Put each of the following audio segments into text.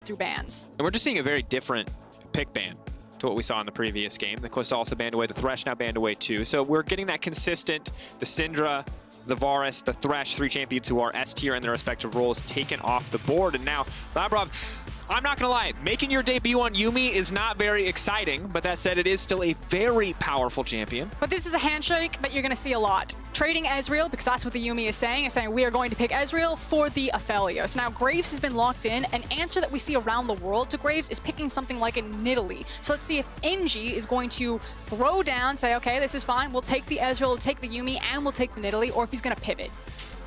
through bans. And we're just seeing a very different pick ban to what we saw in the previous game. The Kalista also banned away, the Thresh now banned away too. So we're getting that consistent, the Syndra, the Varus, the Thresh, 3 champions who are S tier in their respective roles taken off the board. And now, Labrov, I'm not gonna lie, making your debut on Yuumi is not very exciting, but that said, it is still a very powerful champion. But this is a handshake that you're gonna see a lot. Trading Ezreal, because that's what the Yuumi is saying we are going to pick Ezreal for the Aphelios. Now, Graves has been locked in. An answer that we see around the world to Graves is picking something like a Nidalee. So let's see if NG is going to throw down, say, okay, this is fine, we'll take the Ezreal, we'll take the Yuumi, and we'll take the Nidalee, or if he's gonna pivot.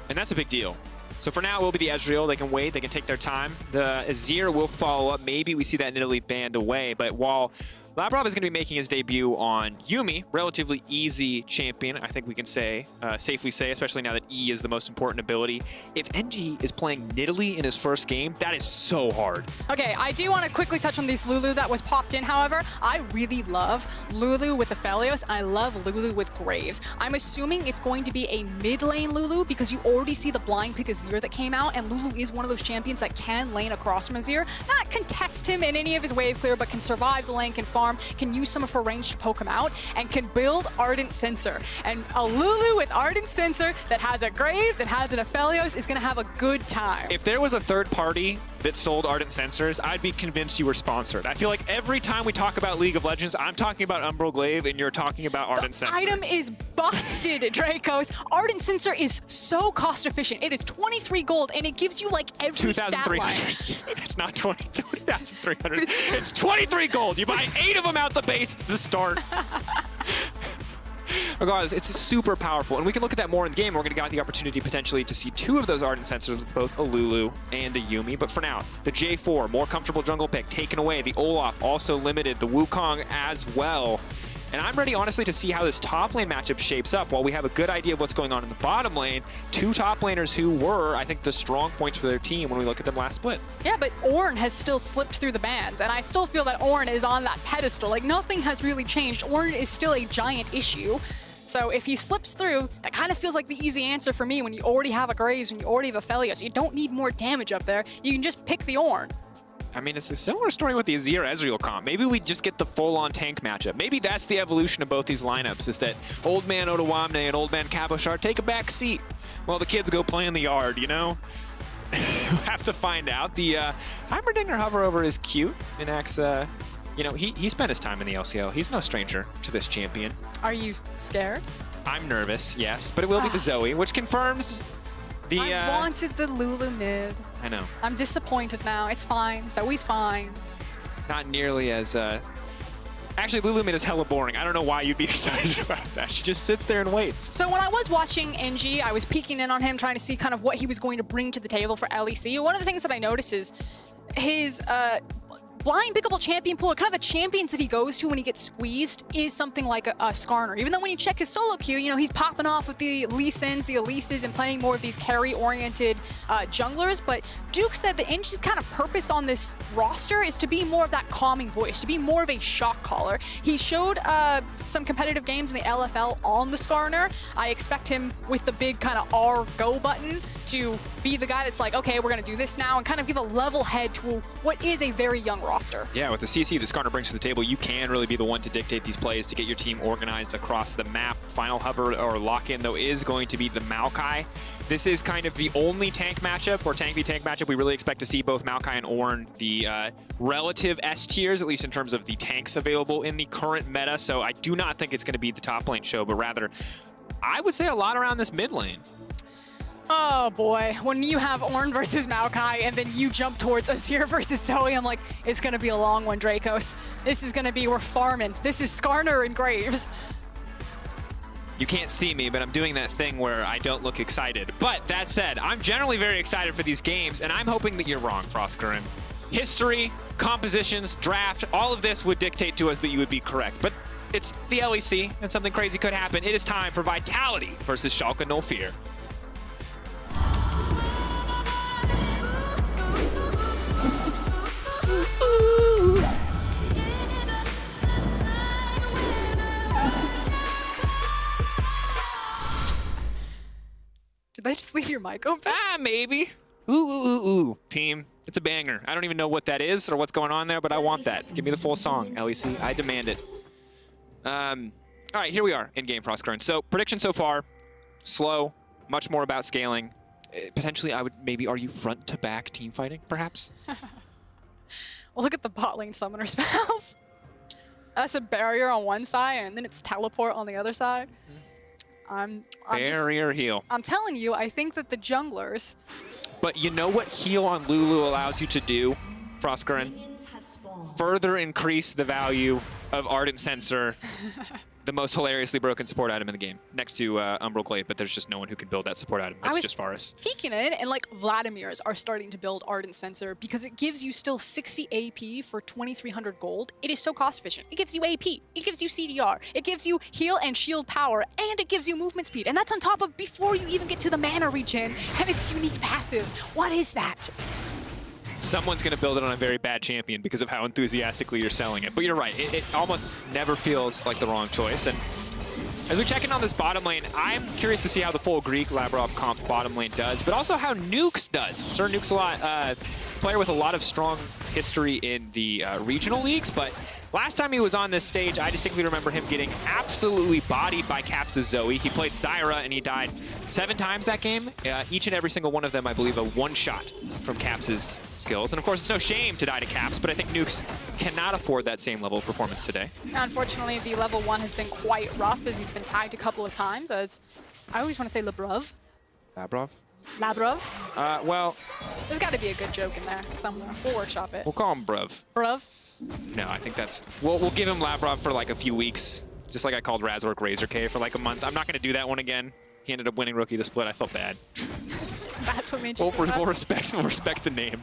And that's a big deal. So for now, it will be the Ezreal. They can wait. They can take their time. The Azir will follow up. Maybe we see that Nidalee banned away. But while Labrov is going to be making his debut on Yuumi, relatively easy champion, I think we can say, safely say, especially now that E is the most important ability. If NG is playing Nidalee in his first game, that is so hard. Okay, I do want to quickly touch on this Lulu that was popped in, however. I really love Lulu with Aphelios. I love Lulu with Graves. I'm assuming it's going to be a mid lane Lulu because you already see the blind pick Azir that came out, and Lulu is one of those champions that can lane across from Azir. Not contest him in any of his wave clear, but can survive the lane, can farm, can use some of her range to poke him out, and can build Ardent Sensor. And a Lulu with Ardent Sensor that has a Graves and has an Aphelios is going to have a good time. If there was a third party that sold Ardent Sensors, I'd be convinced you were sponsored. I feel like every time we talk about League of Legends, I'm talking about Umbral Glaive and you're talking about Ardent Sensor. The item is busted, Drakos. Ardent Sensor is so cost efficient. It is 23 gold and it gives you like every stat line. It's not 2,300. It's 23 gold. You buy 8 of them out the base to start. Regardless, it's super powerful, and we can look at that more in the game. We're going to get the opportunity potentially to see 2 of those Ardent Sensors with both a Lulu and a Yuumi. But for now, the J4, more comfortable jungle pick, taken away. The Olaf also limited. The Wukong as well. And I'm ready, honestly, to see how this top lane matchup shapes up. While we have a good idea of what's going on in the bottom lane, 2 top laners who were, I think, the strong points for their team when we look at them last split. Yeah, but Ornn has still slipped through the bans, and I still feel that Ornn is on that pedestal. Like, nothing has really changed. Ornn is still a giant issue. So if he slips through, that kind of feels like the easy answer for me when you already have a Graves, when you already have a Aphelios. You don't need more damage up there. You can just pick the Ornn. I mean, it's a similar story with the Azir Ezreal comp. Maybe we just get the full-on tank matchup. Maybe that's the evolution of both these lineups, is that old man Odoamne and old man Cabochard take a back seat while the kids go play in the yard, you know? We'll have to find out. The Heimerdinger hover over is cute. Innaxe, you know, he spent his time in the LCL. He's no stranger to this champion. Are you scared? I'm nervous, yes, but it will be the Zoe, which confirms the... I wanted the Lulu mid. I know. I'm disappointed now. It's fine. Zoe's fine. Not nearly as... Actually, Lulu mid is hella boring. I don't know why you'd be excited about that. She just sits there and waits. So when I was watching NG, I was peeking in on him, trying to see kind of what he was going to bring to the table for LEC. One of the things that I noticed is his... blind pickable champion pool, kind of the champions that he goes to when he gets squeezed is something like a Skarner. Even though when you check his solo queue, you know, he's popping off with the Lee Sins, the Elises, and playing more of these carry-oriented junglers. But Duke said that NG's kind of purpose on this roster is to be more of that calming voice, to be more of a shock caller. He showed some competitive games in the LFL on the Skarner. I expect him with the big kind of R go button to be the guy that's like, okay, we're going to do this now, and kind of give a level head to what is a very young roster. Yeah, with the CC that Skarner brings to the table, you can really be the one to dictate these plays to get your team organized across the map. Final hover or lock-in, though, is going to be the Maokai. This is kind of the only tank matchup, or tank v tank matchup, we really expect to see both Maokai and Ornn, the relative S tiers, at least in terms of the tanks available in the current meta. So I do not think it's going to be the top lane show, but rather, I would say a lot around this mid lane. Oh boy, when you have Ornn versus Maokai and then you jump towards Azir versus Zoe, I'm like, it's gonna be a long one, Drakos. This is gonna be, we're farming. This is Skarner and Graves. You can't see me, but I'm doing that thing where I don't look excited. But that said, I'm generally very excited for these games, and I'm hoping that you're wrong, Froskurinn. History, compositions, draft, all of this would dictate to us that you would be correct. But it's the LEC, and something crazy could happen. It is time for Vitality versus Schalke No Fear. Did they just leave your mic open? Ah, maybe. Ooh. Team, It's a banger. I don't even know what that is or what's going on there, but I want that. Give me the full song, LEC. I demand it. All right, here we are in game Froskurinn. So prediction so far, slow, much more about scaling. Potentially, I would maybe argue front-to-back team fighting, perhaps. Well, look at the bot lane summoner spells. That's a barrier on one side, and then it's teleport on the other side. Barrier heal. I'm telling you, I think that the junglers... But you know what heal on Lulu allows you to do, Froskurinn? Further increase the value of Ardent Sensor, the most hilariously broken support item in the game, next to Umbral Glaive, but there's just no one who can build that support item. It's just Varus. Peeking it, and like Vladimir's are starting to build Ardent Sensor because it gives you still 60 AP for 2,300 gold. It is so cost efficient. It gives you AP, it gives you CDR, it gives you heal and shield power, and it gives you movement speed. And that's on top of before you even get to the mana regen and its unique passive. What is that? Someone's going to build it on a very bad champion because of how enthusiastically you're selling it. But you're right, it almost never feels like the wrong choice. And as we check in on this bottom lane, I'm curious to see how the full Greek Labrov comp bottom lane does, but also how Nukes does. Sir Nukes a lot, player with a lot of strong history in the regional leagues, but last time he was on this stage, I distinctly remember him getting absolutely bodied by Caps' Zoe. He played Zyra and he died 7 times that game. Each and every single one of them, I believe, a one-shot from Caps' skills. And of course, it's no shame to die to Caps, but I think Nukes cannot afford that same level of performance today. Unfortunately, the level 1 has been quite rough as he's been tagged a couple of times. As I always want to say Labrov. Labrov? Labrov? Well... There's got to be a good joke in there somewhere. We'll workshop it. We'll call him Bruv. Bruv? No, I think that's... We'll give him Labrov for like a few weeks, just like I called Razork Razor K for like a month. I'm not going to do that one again. He ended up winning Rookie the Split. I felt bad. That's what made you we'll respect the name.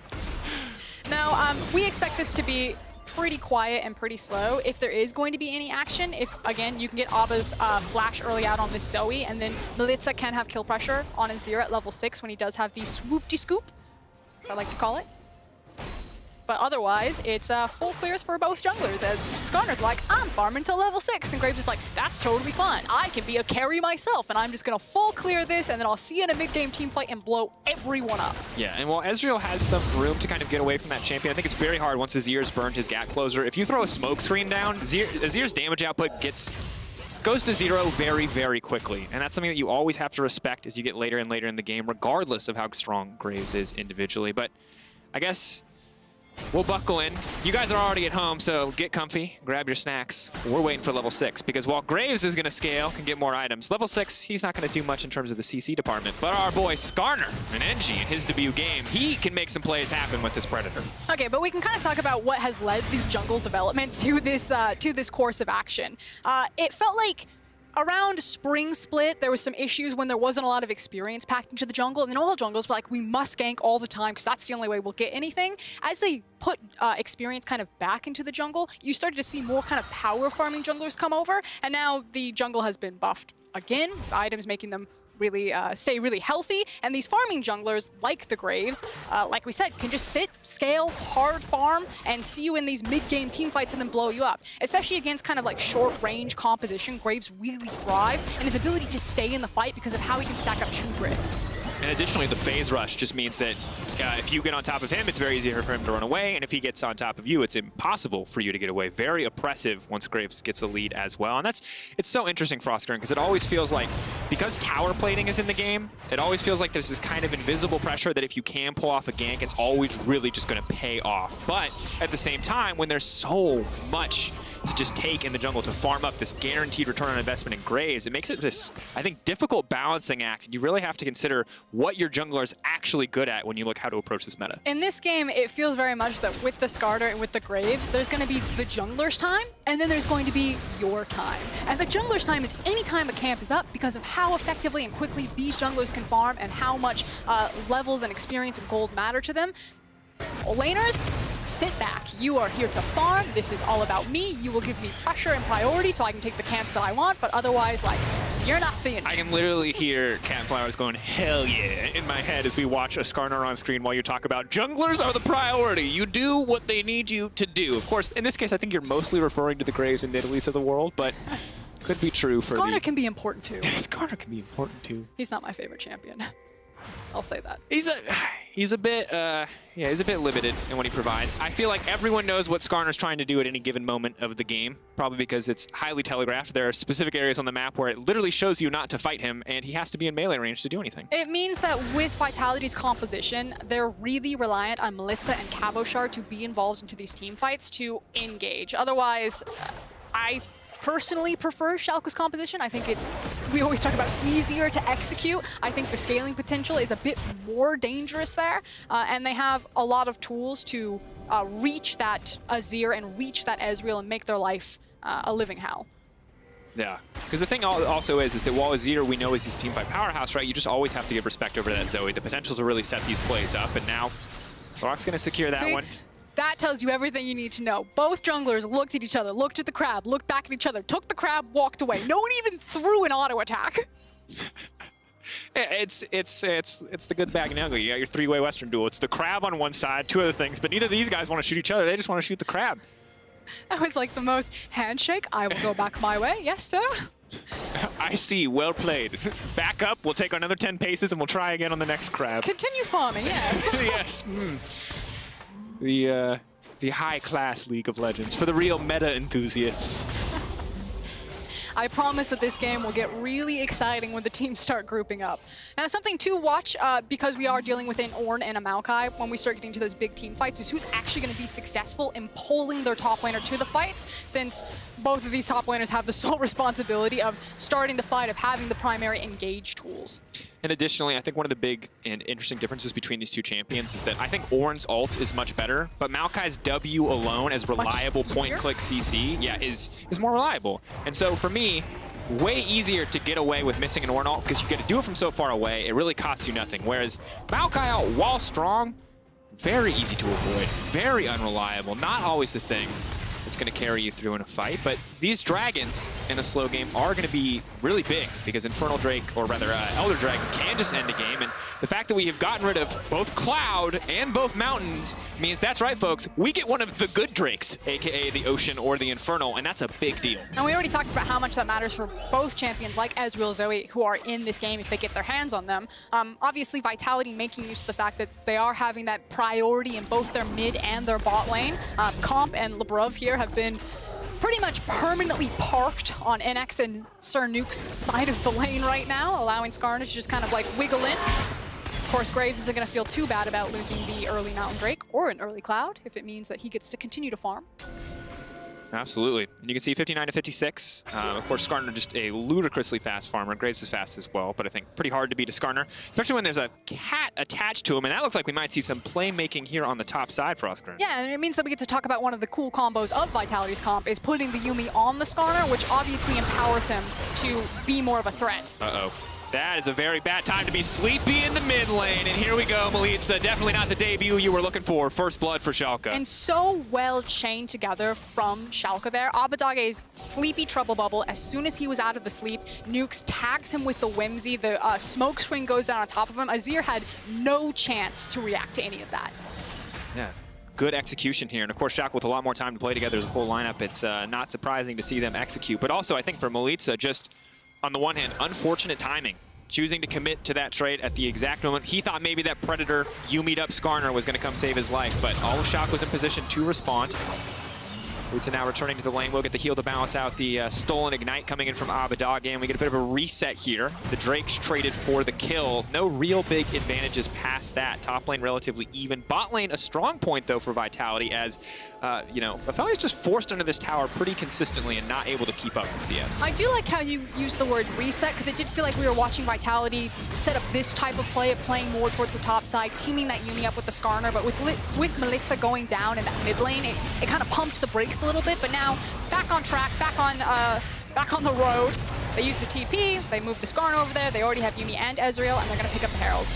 No, we expect this to be pretty quiet and pretty slow. If there is going to be any action, if, again, you can get Abba's flash early out on this Zoe, and then Milica can have kill pressure on Azir at level 6 when he does have the swoop-de-scoop, as I like to call it. But otherwise, it's full clears for both junglers, as Skarner's like, I'm farming till level 6, and Graves is like, that's totally fine. I can be a carry myself, and I'm just gonna full clear this, and then I'll see you in a mid-game team fight and blow everyone up. Yeah, and while Ezreal has some room to kind of get away from that champion, I think it's very hard once Azir's burned his gap closer. If you throw a smoke screen down, Azir's damage output goes to 0 very, very quickly. And that's something that you always have to respect as you get later and later in the game, regardless of how strong Graves is individually. But I guess we'll buckle in. You guys are already at home, so get comfy, grab your snacks. We're waiting for level 6, because while Graves is going to scale, can get more items, level 6, he's not going to do much in terms of the CC department. But our boy Skarner, an NG in his debut game, he can make some plays happen with this Predator. Okay, but we can kind of talk about what has led the jungle development to this course of action. It felt like around Spring Split, there was some issues when there wasn't a lot of experience packed into the jungle, and then all junglers were like, we must gank all the time because that's the only way we'll get anything. As they put experience kind of back into the jungle, you started to see more kind of power farming junglers come over, and now the jungle has been buffed again, items making them really stay really healthy, and these farming junglers, like the Graves, like we said, can just sit, scale, hard farm, and see you in these mid-game team fights and then blow you up. Especially against kind of like short-range composition, Graves really thrives, and his ability to stay in the fight because of how he can stack up True Grit. And additionally, the phase rush just means that if you get on top of him, it's very easy for him to run away, and if he gets on top of you, it's impossible for you to get away. Very oppressive once Graves gets the lead as well. And it's so interesting, Froskurinn, because it always feels like, because tower plating is in the game, it always feels like there's this kind of invisible pressure that if you can pull off a gank, it's always really just going to pay off. But at the same time, when there's so much to just take in the jungle to farm up this guaranteed return on investment in Graves, it makes it this, I think, difficult balancing act. You really have to consider what your jungler is actually good at when you look how to approach this meta. In this game, it feels very much that with the Skarner and with the Graves, there's going to be the jungler's time, and then there's going to be your time. And the jungler's time is any time a camp is up because of how effectively and quickly these junglers can farm and how much levels and experience and gold matter to them. Laners, sit back. You are here to farm. This is all about me. You will give me pressure and priority so I can take the camps that I want, but otherwise, like, you're not seeing me. I can literally hear Campflowers going, hell yeah, in my head as we watch a Skarner on screen while you talk about junglers are the priority. You do what they need you to do. Of course, in this case, I think you're mostly referring to the Graves and Nidalees of the world, but could be true for Skarner can be important too. Skarner can be important too. He's not my favorite champion. I'll say that. he's a bit, he's a bit limited in what he provides. I feel like everyone knows what Skarner's trying to do at any given moment of the game, probably because it's highly telegraphed. There are specific areas on the map where it literally shows you not to fight him, and he has to be in melee range to do anything. It means that with Vitality's composition, they're really reliant on Milica and Cabochard to be involved into these team fights to engage. Otherwise, I personally prefer Schalke's composition. I think it's, we always talk about easier to execute. I think the scaling potential is a bit more dangerous there, and they have a lot of tools to reach that Azir and reach that Ezreal and make their life a living hell. Yeah, because the thing also is that while Azir we know is his teamfight powerhouse, right, you just always have to give respect over that Zoe. The potential to really set these plays up, and now Lurox going to secure that one. That tells you everything you need to know. Both junglers looked at each other, looked at the crab, looked back at each other, took the crab, walked away. No one even threw an auto attack. It's the good, bad, and ugly. You got your three-way Western duel. It's the crab on one side, two other things, but neither of these guys want to shoot each other. They just want to shoot the crab. That was like the most handshake. I will go back my way. Yes, sir. I see. Well played. Back up. We'll take another 10 paces and we'll try again on the next crab. Continue farming, yes. Yes. The high-class League of Legends for the real meta enthusiasts. I promise that this game will get really exciting when the teams start grouping up. Now, something to watch, because we are dealing with an Ornn and a Maokai when we start getting to those big team fights, is who's actually going to be successful in pulling their top laner to the fights, since both of these top laners have the sole responsibility of starting the fight, of having the primary engage tools. And additionally, I think one of the big and interesting differences between these two champions is that I think Ornn's ult is much better, but Maokai's W alone as reliable point-click CC, is more reliable. And so for me, way easier to get away with missing an Ornn ult because you get to do it from so far away. It really costs you nothing. Whereas Maokai ult, while strong, very easy to avoid, very unreliable, not always the thing that's going to carry you through in a fight. But these dragons in a slow game are going to be really big because Infernal Drake, or rather Elder Dragon, can just end a game. And the fact that we have gotten rid of both Cloud and both Mountains means that's right, folks. We get one of the good Drakes, aka the Ocean or the Infernal, and that's a big deal. And we already talked about how much that matters for both champions like Ezreal, Zoe, who are in this game if they get their hands on them. Obviously, Vitality making use of the fact that they are having that priority in both their mid and their bot lane. Comp and Labrov here have been pretty much permanently parked on Innaxe and Sir Nukes' side of the lane right now, allowing Skarner to just kind of like wiggle in. Of course, Graves isn't going to feel too bad about losing the early Mountain Drake or an early Cloud if it means that he gets to continue to farm. Absolutely. And you can see 59 to 56. Of course, Skarner just a ludicrously fast farmer. Graves is fast as well, but I think pretty hard to beat a Skarner, especially when there's a cat attached to him. And that looks like we might see some playmaking here on the top side for Froskurinn. Yeah, and it means that we get to talk about one of the cool combos of Vitality's comp is putting the Yuumi on the Skarner, which obviously empowers him to be more of a threat. Uh-oh. That is a very bad time to be sleepy in the mid lane. And here we go, Milica. Definitely not the debut you were looking for. First blood for Schalke. And so well chained together from Schalke there. Abbedagge's sleepy trouble bubble. As soon as he was out of the sleep, Nukes tags him with the whimsy. The smoke swing goes down on top of him. Azir had no chance to react to any of that. Yeah. Good execution here. And of course, Schalke with a lot more time to play together as a full lineup. It's not surprising to see them execute. But also, I think for Milica, just on the one hand, unfortunate timing. Choosing to commit to that trade at the exact moment. He thought maybe that Predator Yuumi'd up Skarner was going to come save his life, but all of Schalke was in position to respond. Luta now returning to the lane. We'll get the heal to balance out the stolen Ignite coming in from Abbedagge, and we get a bit of a reset here. The Drake's traded for the kill. No real big advantages past that. Top lane relatively even. Bot lane a strong point, though, for Vitality, as, you know, Aphelios just forced under this tower pretty consistently and not able to keep up with CS. I do like how you use the word reset, because it did feel like we were watching Vitality set up this type of play of playing more towards the top side, teaming that Yuumi up with the Skarner, but with Milica going down in that mid lane, it kind of pumped the brakes a little bit, but now back on track, back on the road. They use the TP, they move the Skarner over there, they already have Yuumi and Ezreal, and they're going to pick up the Herald.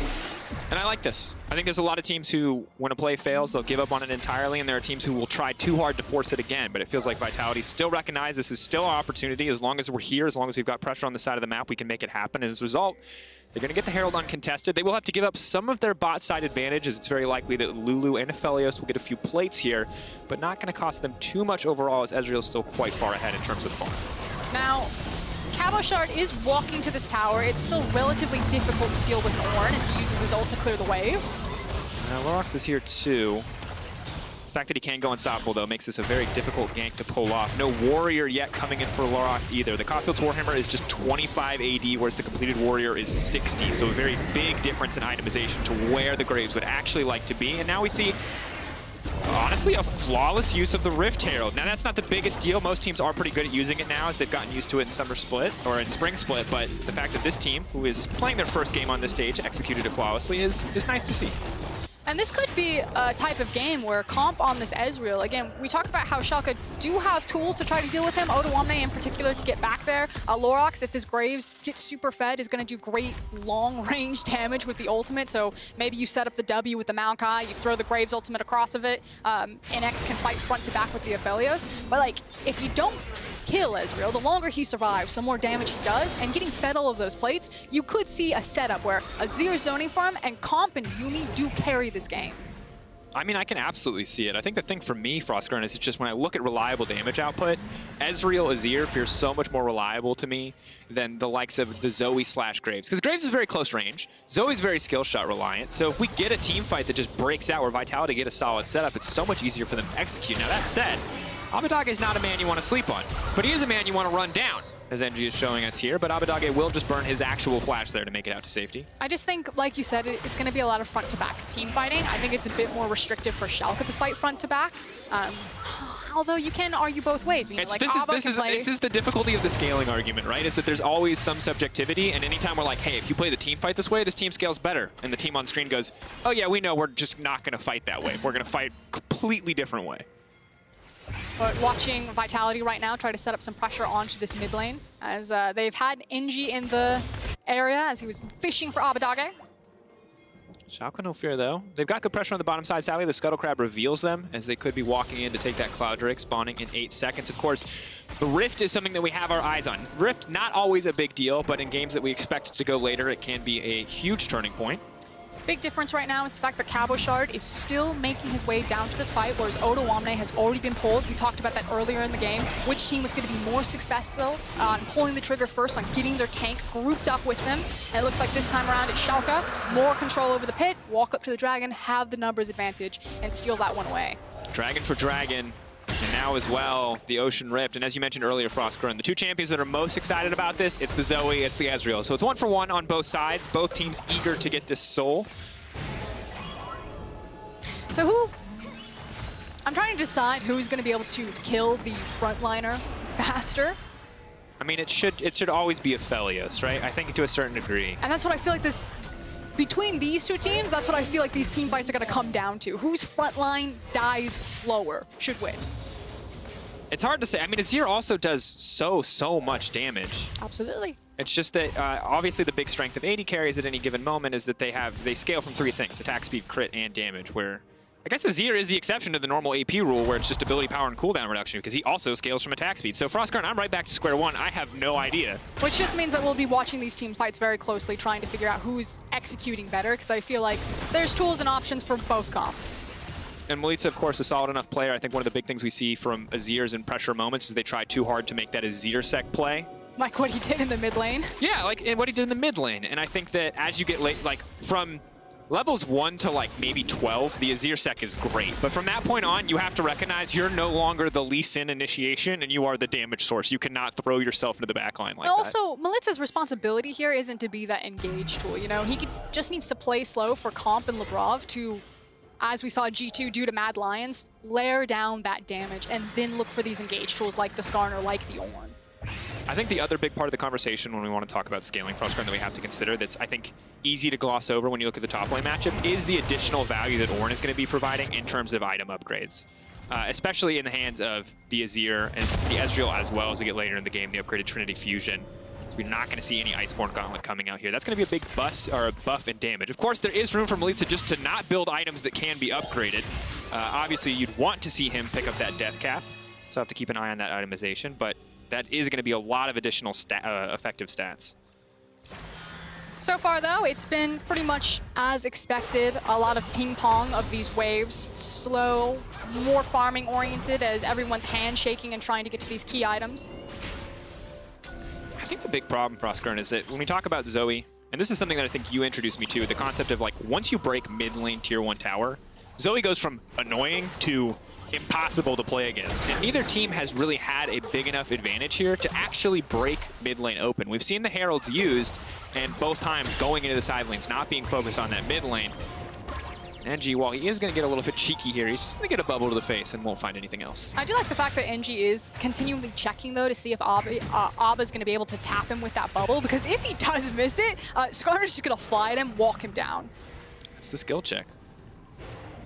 And I like this. I think there's a lot of teams who, when a play fails, they'll give up on it entirely, and there are teams who will try too hard to force it again, but it feels like Vitality still recognize this is still our opportunity. As long as we're here, as long as we've got pressure on the side of the map, we can make it happen. And as a result, they're going to get the Herald uncontested. They will have to give up some of their bot side advantage, as it's very likely that Lulu and Aphelios will get a few plates here, but not going to cost them too much overall, as Ezreal is still quite far ahead in terms of farm. Now, Cabochard is walking to this tower. It's still relatively difficult to deal with Ornn as he uses his ult to clear the wave. Now Lurox is here too. The fact that he can go unstoppable, though, makes this a very difficult gank to pull off. No warrior yet coming in for Lurox either. The Caulfield's Warhammer is just 25 AD, whereas the completed warrior is 60. So a very big difference in itemization to where the Graves would actually like to be. And now we see, honestly, a flawless use of the Rift Herald. Now, that's not the biggest deal. Most teams are pretty good at using it now, as they've gotten used to it in Summer Split, or in Spring Split. But the fact that this team, who is playing their first game on this stage, executed it flawlessly is nice to see. And this could be a type of game where comp on this Ezreal, again, we talked about how Schalke do have tools to try to deal with him, Odoamne in particular to get back there. Lurox, if this Graves gets super fed, is going to do great long-range damage with the ultimate, so maybe you set up the W with the Maokai, you throw the Graves ultimate across of it, Innaxe can fight front to back with the Aphelios, but like, if you don't kill Ezreal, the longer he survives, the more damage he does, and getting fed all of those plates, you could see a setup where Azir zoning farm and Comp and Yuumi do carry this game. I mean, I can absolutely see it. I think the thing for me, Froskurinn, is just when I look at reliable damage output, Ezreal Azir feels so much more reliable to me than the likes of the Zoe / Graves. Because Graves is very close range. Zoe's very skill shot reliant. So if we get a team fight that just breaks out where Vitality get a solid setup, it's so much easier for them to execute. Now that said, Abbedagge is not a man you want to sleep on, but he is a man you want to run down, as NG is showing us here, but Abbedagge will just burn his actual flash there to make it out to safety. I just think, like you said, it's going to be a lot of front-to-back team fighting. I think it's a bit more restrictive for Schalke to fight front-to-back, although you can argue both ways. You know, this is the difficulty of the scaling argument, right? Is that there's always some subjectivity, and anytime we're like, hey, if you play the team fight this way, this team scales better, and the team on screen goes, oh yeah, we know we're just not going to fight that way. We're going to fight a completely different way. But watching Vitality right now try to set up some pressure onto this mid lane, as they've had NG in the area as he was fishing for Abbedagge. Schalke no fear though. They've got good pressure on the bottom side. Sadly, the Scuttle Crab reveals them as they could be walking in to take that Cloud Drake, spawning in 8 seconds. Of course, the Rift is something that we have our eyes on. Rift, not always a big deal, but in games that we expect to go later, it can be a huge turning point. Big difference right now is the fact that Cabochard is still making his way down to this fight, whereas Odoamne has already been pulled. We talked about that earlier in the game. Which team was going to be more successful on pulling the trigger first, on getting their tank grouped up with them. And it looks like this time around it's Schalke. More control over the pit, walk up to the dragon, have the numbers advantage, and steal that one away. Dragon for dragon. And now as well, the Ocean Rift. And as you mentioned earlier, Froskurinn, the two champions that are most excited about this, it's the Zoe, it's the Ezreal. So it's 1-for-1 on both sides. Both teams eager to get this soul. So I'm trying to decide who's going to be able to kill the frontliner faster. I mean, it should always be Aphelios, right? I think to a certain degree. And that's what I feel like this, between these two teams, that's what I feel like these team fights are going to come down to. Whose frontline dies slower should win. It's hard to say. I mean, Azir also does so much damage. Absolutely. It's just that obviously the big strength of AD carries at any given moment is that they scale from 3 things: attack, speed, crit, and damage. Where I guess Azir is the exception to the normal AP rule, where it's just ability, power, and cooldown reduction, because he also scales from attack speed. So Froskurinn, I'm right back to square one. I have no idea. Which just means that we'll be watching these team fights very closely, trying to figure out who's executing better, because I feel like there's tools and options for both comps. And Milica, of course, a solid enough player. I think one of the big things we see from Azir's in pressure moments is they try too hard to make that Azir sec play. Like what he did in the mid lane? Yeah, like what he did in the mid lane. And I think that as you get late, like from levels 1 to like maybe 12, the Azir sec is great. But from that point on, you have to recognize you're no longer the Lee Sin initiation and you are the damage source. You cannot throw yourself into the backline like that. Also, Milica's responsibility here isn't to be that engage tool. You know, just needs to play slow for Comp and Labrov to, as we saw G2 do to Mad Lions, layer down that damage and then look for these engage tools like the Skarner, like the Ornn. I think the other big part of the conversation when we want to talk about scaling Froskurinn that we have to consider that's, I think, easy to gloss over when you look at the top lane matchup is the additional value that Ornn is going to be providing in terms of item upgrades. Especially in the hands of the Azir and the Ezreal as well as we get later in the game, the upgraded Trinity Fusion. So we're not going to see any Iceborne Gauntlet coming out here. That's going to be a big buff in damage. Of course, there is room for Milica just to not build items that can be upgraded. Obviously, you'd want to see him pick up that death cap, so I have to keep an eye on that itemization, but that is going to be a lot of additional effective stats. So far, though, it's been pretty much as expected. A lot of ping-pong of these waves. Slow, more farming-oriented as everyone's handshaking and trying to get to these key items. I think the big problem for Froskurinn is that when we talk about Zoe, and this is something that I think you introduced me to, the concept of like, once you break mid lane tier 1 tower, Zoe goes from annoying to impossible to play against. And neither team has really had a big enough advantage here to actually break mid lane open. We've seen the Heralds used, and both times going into the side lanes, not being focused on that mid lane. NG, while he is going to get a little bit cheeky here, he's just going to get a bubble to the face and won't find anything else. I do like the fact that NG is continually checking, though, to see if Abba's going to be able to tap him with that bubble, because if he does miss it, Skarner's just going to fly at him, walk him down. It's the skill check.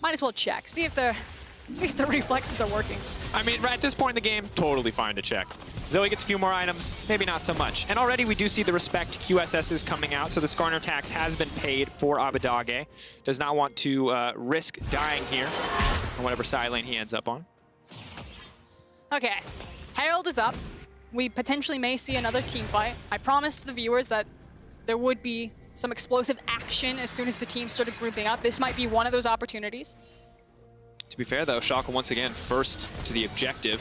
Might as well check. See if the reflexes are working. I mean, right at this point in the game, totally fine to check. Zoe gets a few more items, maybe not so much. And already we do see the respect QSSs coming out, so the Skarner tax has been paid for Abbedagge. Does not want to risk dying here on whatever side lane he ends up on. Okay, Herald is up. We potentially may see another team fight. I promised the viewers that there would be some explosive action as soon as the teams started grouping up. This might be one of those opportunities. To be fair, though, Schalke once again first to the objective.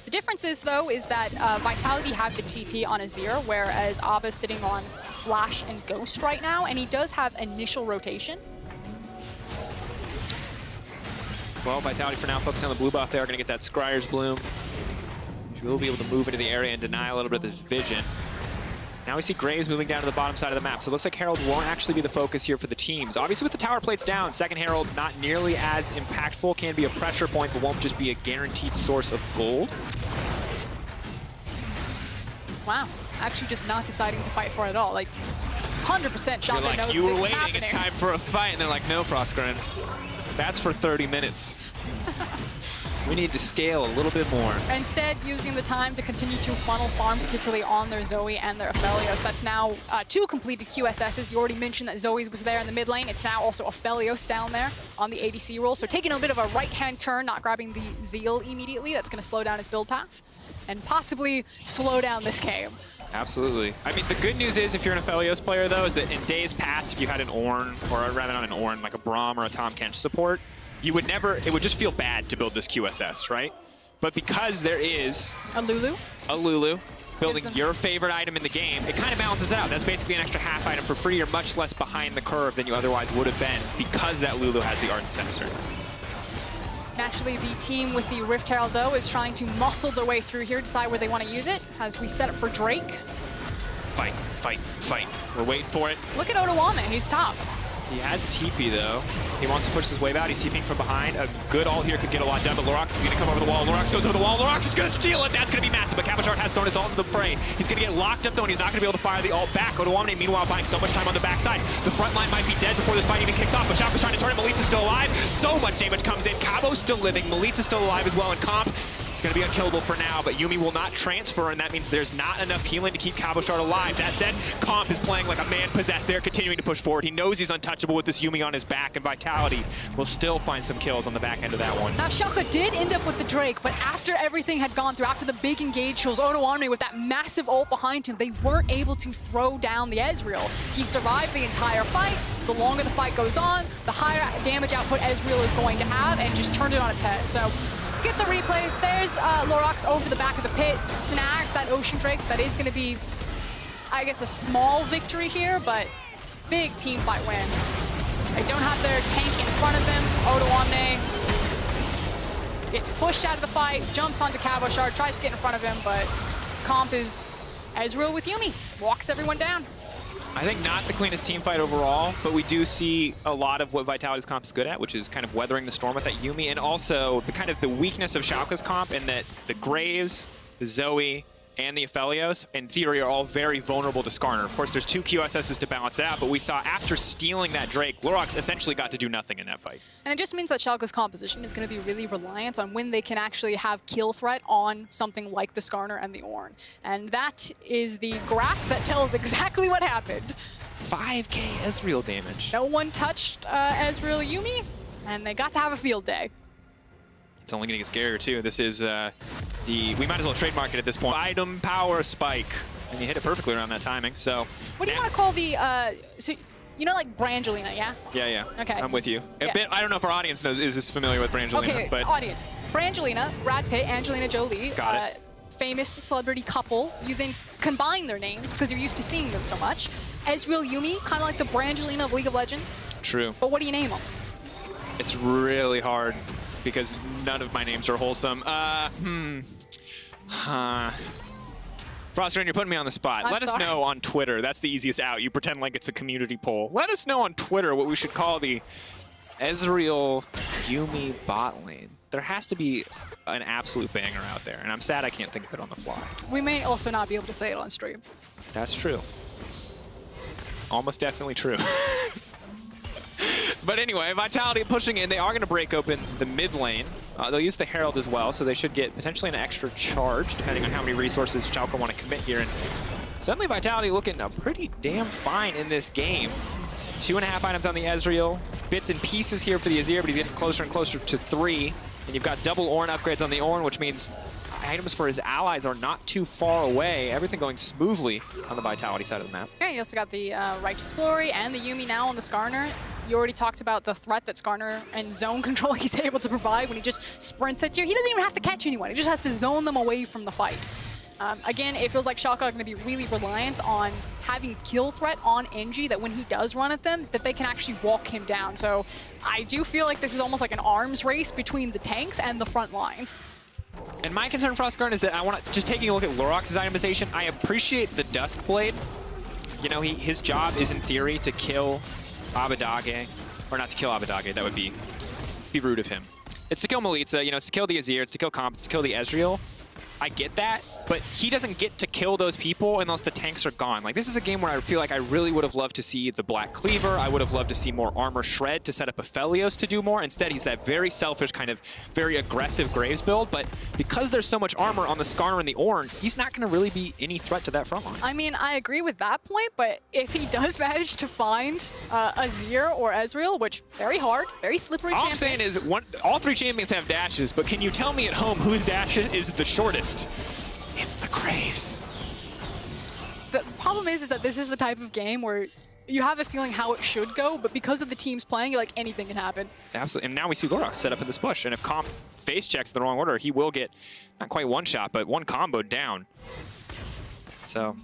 The difference is, though, is that Vitality have the TP on Azir, whereas Abba's sitting on Flash and Ghost right now, and he does have initial rotation. Well, Vitality for now focusing on the blue buff there, going to get that Scryer's Bloom. She will be able to move into the area and deny a little bit of this vision. Now we see Graves moving down to the bottom side of the map, so it looks like Herald won't actually be the focus here for the teams. Obviously with the tower plates down, second Herald not nearly as impactful, can be a pressure point, but won't just be a guaranteed source of gold. Wow, actually just not deciding to fight for it at all. Like, 100% Schalke You're like, knows you were this is waiting, happening. it's time for a fight, and they're like, no, Froskurinn, that's for 30 minutes. We need to scale a little bit more. Instead, using the time to continue to funnel farm, particularly on their Zoe and their Aphelios. That's now 2 completed QSSs. You already mentioned that Zoe's was there in the mid lane. It's now also Aphelios down there on the ADC role. So taking a bit of a right-hand turn, not grabbing the Zeal immediately. That's going to slow down his build path and possibly slow down this game. Absolutely. I mean, the good news is, if you're an Aphelios player, though, is that in days past, if you had an Ornn, or rather not an Ornn, like a Braum or a Tahm Kench support, you would never, it would just feel bad to build this QSS, right? But because there is A Lulu, building your favorite item in the game, it kind of balances out. That's basically an extra half item for free. You're much less behind the curve than you otherwise would have been because that Lulu has the Ardent Sensor. naturally the team with the Rift Herald, though, is trying to muscle their way through here, decide where they want to use it, as we set up for Drake. Fight, fight, fight. We're waiting for it. Look at Odoamne, he's top. He has TP, though. He wants to push his wave out. He's TPing from behind. A good ult here could get a lot done, but Lurox is going to come over the wall. Lurox goes over the wall. Lurox is going to steal it. That's going to be massive, but Cabochard has thrown his ult into the fray. He's going to get locked up, though, and he's not going to be able to fire the ult back. Odoamne, meanwhile, buying so much time on the backside. The front line might be dead before this fight even kicks off, but Schalke's trying to turn it. Milica's still alive. So much damage comes in. Cabo's still living. Milica's still alive as well, and Comp, it's going to be unkillable for now, but Yuumi will not transfer, and that means there's not enough healing to keep Cabochard alive. That said, Comp is playing like a man possessed. They're continuing to push forward. He knows he's untouchable with this Yuumi on his back, and Vitality will still find some kills on the back end of that one. Now, Schalke did end up with the Drake, but after everything had gone through, after the big engage tools, Odoamne with that massive ult behind him, they weren't able to throw down the Ezreal. He survived the entire fight. The longer the fight goes on, the higher damage output Ezreal is going to have, and just turned it on its head. So, get the replay. There's Lurox over the back of the pit, snags that Ocean Drake. That is going to be, I guess, a small victory here, but big team fight win. They don't have their tank in front of them. Odoamne gets pushed out of the fight, jumps onto Cabochard, tries to get in front of him, but Comp is Ezreal with Yuumi. Walks everyone down. I think not the cleanest team fight overall, but we do see a lot of what Vitality's comp is good at, which is kind of weathering the storm with that Yuumi, and also the kind of the weakness of Schalke's comp in that the Graves, the Zoe, and the Aphelios, in theory, are all very vulnerable to Skarner. Of course, there's 2 QSSs to balance it out, but we saw after stealing that Drake, Lurox essentially got to do nothing in that fight. And it just means that Schalke's composition is going to be really reliant on when they can actually have kill threat on something like the Skarner and the Ornn. And that is the graph that tells exactly what happened. 5k Ezreal damage. No one touched Ezreal Yuumi, and they got to have a field day. It's only going to get scarier, too. This is we might as well trademark it at this point. Item power spike. And you hit it perfectly around that timing, so. What do you want to call the, so, you know, like Brangelina, yeah? Yeah. Okay. I'm with you. Yeah. A bit, I don't know if our audience is as familiar with Brangelina, Okay, but. audience. Brangelina, Brad Pitt, Angelina Jolie. Got it. Famous celebrity couple. You then combine their names because you're used to seeing them so much. Ezreal Yuumi, kind of like the Brangelina of League of Legends. True. But what do you name them? It's really hard because none of my names are wholesome. Froskurinn, you're putting me on the spot. Let us know on Twitter. That's the easiest out. You pretend like it's a community poll. Let us know on Twitter what we should call the Ezreal Yuumi bot lane. There has to be an absolute banger out there, and I'm sad I can't think of it on the fly. We may also not be able to say it on stream. That's true. Almost definitely true. But anyway, Vitality pushing in. They are going to break open the mid lane. They'll use the Herald as well, so they should get potentially an extra charge, depending on how many resources Schalke want to commit here. And suddenly Vitality looking pretty damn fine in this game. 2.5 items on the Ezreal. Bits and pieces here for the Azir, but he's getting closer and closer to 3. And you've got double Ornn upgrades on the Ornn, which means items for his allies are not too far away. Everything going smoothly on the Vitality side of the map. Yeah, you also got the Righteous Glory and the Yuumi now on the Skarner. You already talked about the threat that Skarner and zone control he's able to provide when he just sprints at you. He doesn't even have to catch anyone. He just has to zone them away from the fight. Again, it feels like Schalke are going to be really reliant on having kill threat on NG, that when he does run at them, that they can actually walk him down. So I do feel like this is almost like an arms race between the tanks and the front lines. And my concern for Froskurinn is that I want to, just taking a look at Lurox's itemization, I appreciate the Dusk Blade. You know, his job is in theory to kill Abbedagge, or not to kill Abbedagge, that would be rude of him. It's to kill Milica, you know, it's to kill the Azir, it's to kill Comp, it's to kill the Ezreal. I get that, but he doesn't get to kill those people unless the tanks are gone. Like, this is a game where I feel like I really would have loved to see the Black Cleaver. I would have loved to see more armor shred to set up Aphelios to do more. Instead, he's that very selfish, kind of very aggressive Graves build, but because there's so much armor on the Skarner and the Ornn, he's not going to really be any threat to that front line. I mean, I agree with that point, but if he does manage to find Azir or Ezreal, which very hard, very slippery All champions. I'm saying is all 3 champions have dashes, but can you tell me at home whose dash is the shortest? It's the Graves. The problem is that this is the type of game where you have a feeling how it should go, but because of the teams playing, you're like, anything can happen. Absolutely, and now we see Lurox set up in this bush, and if Comp face checks the wrong order, he will get, not quite one shot, but one combo down. So,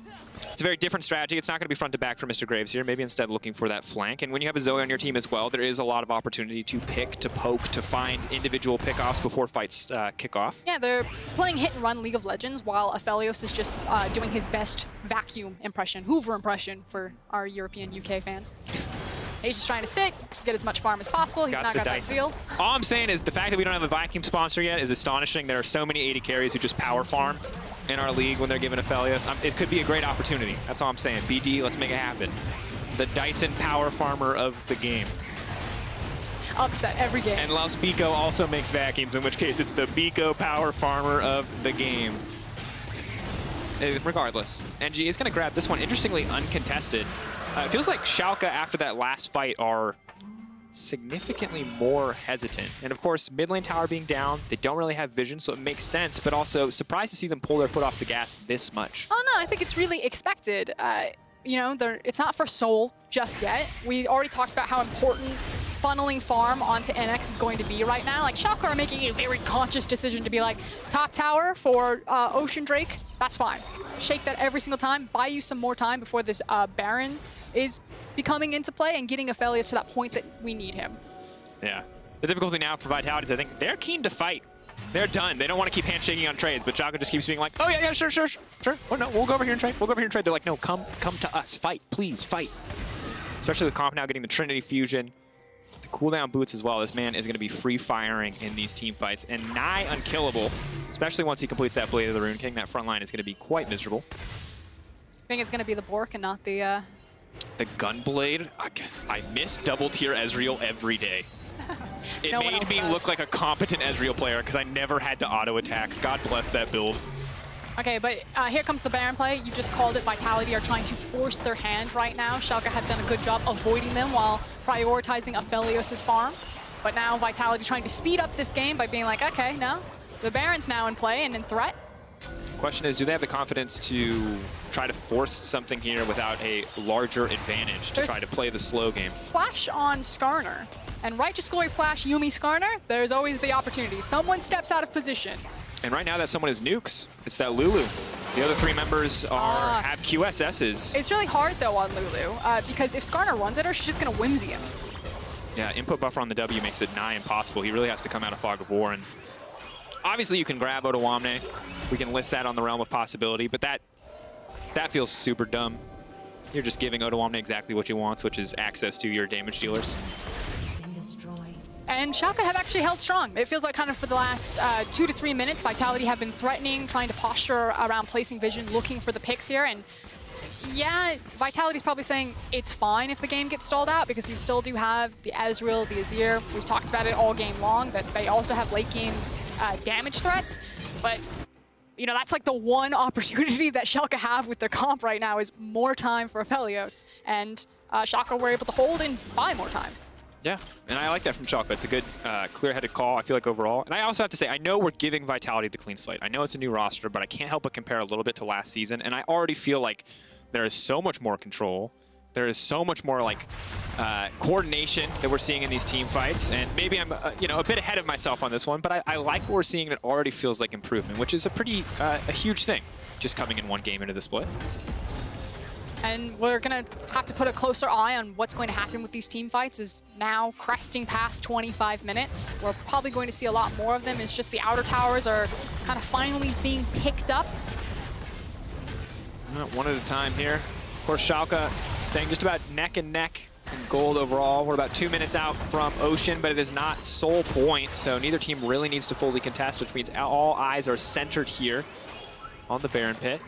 it's a very different strategy. It's not going to be front to back for Mr. Graves here, maybe instead looking for that flank. And when you have a Zoe on your team as well, there is a lot of opportunity to pick, to poke, to find individual pickoffs before fights kick off. Yeah, they're playing hit and run League of Legends while Aphelios is just doing his best vacuum impression, Hoover impression for our European UK fans. He's just trying to sit, get as much farm as possible. He's not got that zeal. All I'm saying is the fact that we don't have a vacuum sponsor yet is astonishing. There are so many AD carries who just power farm in our league when they're given Aphelios. It could be a great opportunity. That's all I'm saying. BD, let's make it happen. The Dyson power farmer of the game. Upset every game. And Laos Biko also makes vacuums, in which case it's the Biko power farmer of the game. Regardless, NG is going to grab this one, interestingly uncontested. It feels like Schalke, after that last fight, are significantly more hesitant. And of course, mid lane tower being down, they don't really have vision, so it makes sense, but also surprised to see them pull their foot off the gas this much. Oh no, I think it's really expected. You know, it's not for Soul just yet. We already talked about how important funneling farm onto Innaxe is going to be right now. Like, Schalke are making a very conscious decision to be like, top tower for Ocean Drake, that's fine. Shake that every single time, buy you some more time before this Baron is becoming into play and getting Aphelios to that point that we need him. Yeah. The difficulty now for Vitality is I think they're keen to fight. They're done. They don't want to keep handshaking on trades, but Schalke just keeps being like, oh yeah, sure. Oh no, we'll go over here and trade. We'll go over here and trade. They're like, no, come to us. Fight, please, fight. Especially with Comp now getting the Trinity Fusion. The cooldown boots as well. This man is going to be free firing in these team fights and nigh unkillable, especially once he completes that Blade of the Rune King. That front line is going to be quite miserable. I think it's going to be the Bork and not the... The Gunblade, I miss double tier Ezreal every day. It No made me look like a competent Ezreal player because I never had to auto attack. God bless that build. Okay, but here comes the Baron play. You just called it. Vitality are trying to force their hand right now. Schalke have done a good job avoiding them while prioritizing Aphelios' farm. But now Vitality trying to speed up this game by being like, okay, no, the Baron's now in play and in threat. Question is, do they have the confidence to try to force something here without a larger advantage to try to play the slow game? Flash on Skarner. And Righteous Glory Flash Yuumi Skarner, there's always the opportunity. Someone steps out of position. And right now that someone is Nukes. It's that Lulu. The other 3 members have QSSs. It's really hard, though, on Lulu, because if Skarner runs at her, she's just going to whimsy him. Yeah, input buffer on the W makes it nigh impossible. He really has to come out of Fog of War. And obviously, you can grab Odoamne. We can list that on the realm of possibility, but that feels super dumb. You're just giving Odoamne exactly what he wants, which is access to your damage dealers. And Schalke have actually held strong. It feels like kind of for the last 2 to 3 minutes, Vitality have been threatening, trying to posture around placing vision, looking for the picks here. And yeah, Vitality's probably saying it's fine if the game gets stalled out because we still do have the Ezreal, the Azir. We've talked about it all game long, that they also have late game damage threats. But you know, that's like the one opportunity that Schalke have with their comp right now is more time for Aphelios. And Schalke were able to hold and buy more time. Yeah, and I like that from Schalke. It's a good, clear-headed call, I feel like, overall. And I also have to say, I know we're giving Vitality the clean slate. I know it's a new roster, but I can't help but compare a little bit to last season. And I already feel like there is so much more control. There is so much more, like, coordination that we're seeing in these team fights. And maybe I'm, you know, a bit ahead of myself on this one, but I like what we're seeing, and it already feels like improvement, which is a pretty, a huge thing, just coming in one game into the split. And we're going to have to put a closer eye on what's going to happen with these team fights is now cresting past 25 minutes. We're probably going to see a lot more of them. It's just the outer towers are kind of finally being picked up. One at a time here. Of course, Schalke staying just about neck and neck in gold overall. We're about 2 minutes out from Ocean, but it is not sole point, so neither team really needs to fully contest, which means all eyes are centered here on the Baron pit.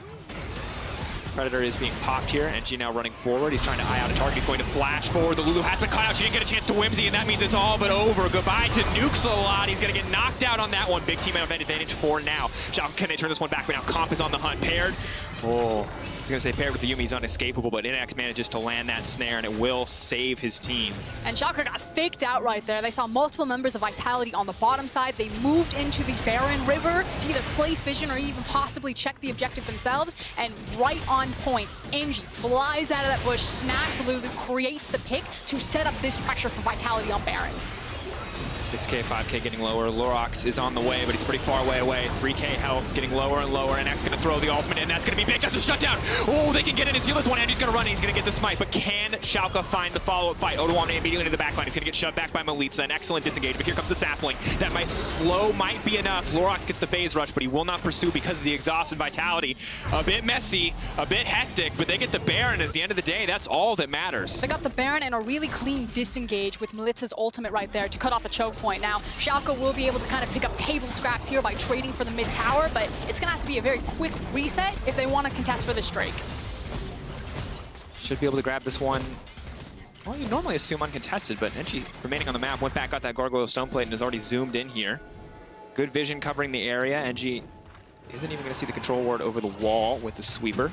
Predator is being popped here, and G now running forward. He's trying to eye out a target. He's going to flash forward. The Lulu has been caught out. She didn't get a chance to Whimsy, and that means it's all but over. Goodbye to Nukes a lot. He's going to get knocked out on that one. Big team advantage for now. Schalke, can they turn this one back? But now Comp is on the hunt. Paired. Oh, I was going to say paired with the Yuumi is unescapable, but Innaxe manages to land that snare, and it will save his team. And Schalke got faked out right there. They saw multiple members of Vitality on the bottom side. They moved into the Baron River to either place vision or even possibly check the objective themselves. And right on point, Angie flies out of that bush, snags the Lulu, creates the pick to set up this pressure for Vitality on Baron. 6K, 5K getting lower. Lurox is on the way, but he's pretty far away. 3K health getting lower and lower. Innaxe going to throw the ultimate in. That's going to be big. That's a shutdown. Oh, they can get in and seal this one. Angie's going to run. He's going to get the smite. But can Schalke find the follow-up fight? Odoamne immediately to the backline. He's going to get shoved back by Milica. An excellent disengage. But here comes the sapling. That might be enough. Lurox gets the phase rush, but he will not pursue because of the exhaust and Vitality. A bit messy, a bit hectic, but they get the Baron. At the end of the day, that's all that matters. They got the Baron and a really clean disengage with Milica's ultimate right there to cut off the choke point. Now, Schalke will be able to kind of pick up table scraps here by trading for the mid tower, but it's going to have to be a very quick reset if they want to contest for this streak. Should be able to grab this one. Well, you normally assume uncontested, but Enchi remaining on the map, went back, got that Gargoyle Stone Plate, and is already zoomed in here. Good vision covering the area. Enchi isn't even going to see the control ward over the wall with the sweeper.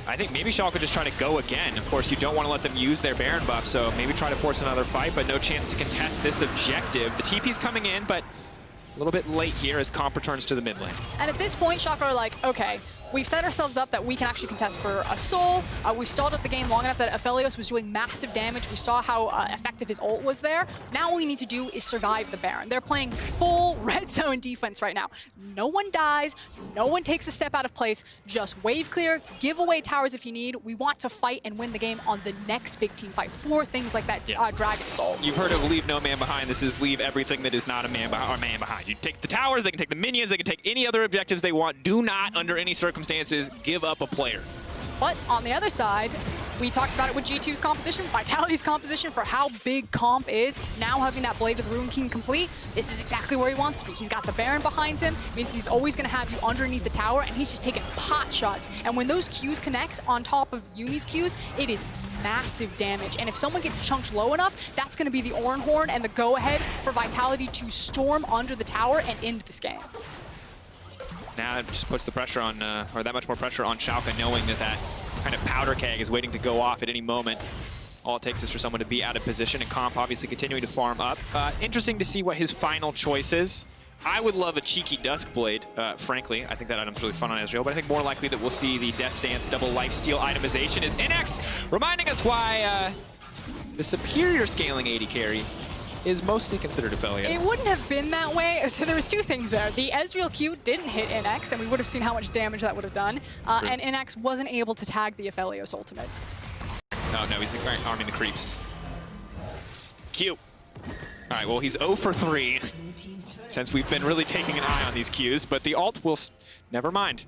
I think maybe Schalke just try to go again. Of course, you don't want to let them use their Baron buff, so maybe try to force another fight, but no chance to contest this objective. The TP's coming in, but a little bit late here as Comp returns to the mid lane. And at this point, Schalke are like, okay, we've set ourselves up that we can actually contest for a soul. We stalled out the game long enough that Aphelios was doing massive damage. We saw how effective his ult was there. Now what we need to do is survive the Baron. They're playing full red zone defense right now. No one dies, no one takes a step out of place, just wave clear, give away towers if you need. We want to fight and win the game on the next big team fight for things like that Dragon Soul. You've heard of leave no man behind. This is leave everything that is not a man behind. You take the towers, they can take the minions, they can take any other objectives they want. Do not, under any circumstances, give up a player. But on the other side, we talked about it with G2's composition, Vitality's composition for how big Comp is. Now having that Blade with Rune King complete, this is exactly where he wants to be. He's got the Baron behind him, means he's always going to have you underneath the tower, and he's just taking pot shots. And when those Qs connect on top of Yuumi's Qs, it is massive damage. And if someone gets chunked low enough, that's going to be the Ornn horn and the go-ahead for Vitality to storm under the tower and end this game. Now it just puts the pressure on, or that much more pressure on Schalke, knowing that that kind of powder keg is waiting to go off at any moment. All it takes is for someone to be out of position, and Comp obviously continuing to farm up. Interesting to see what his final choice is. I would love a cheeky Duskblade, frankly. I think that item's really fun on Ezreal, but I think more likely that we'll see the Death Stance double lifesteal itemization is Innaxe, reminding us why the superior scaling AD carry is mostly considered Aphelios. It wouldn't have been that way. So there was two things there. The Ezreal Q didn't hit Innaxe, and we would have seen how much damage that would have done. And Innaxe wasn't able to tag the Aphelios ultimate. Oh no, he's arming the creeps. Q. All right, well, he's 0 for 3 since we've been really taking an eye on these Qs, but the ult will... Never mind.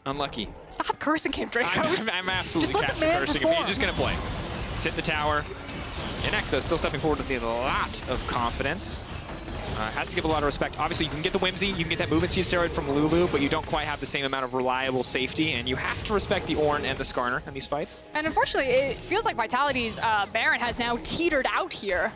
Unlucky. Stop cursing him, Drakos. I'm absolutely just let the man cursing him. He's just going to play. Sit in the tower. Innaxe, though, still stepping forward with a lot of confidence. Has to give a lot of respect. Obviously, you can get the Whimsy, you can get that movement speed steroid from Lulu, but you don't quite have the same amount of reliable safety, and you have to respect the Ornn and the Skarner in these fights. And unfortunately, it feels like Vitality's Baron has now teetered out here.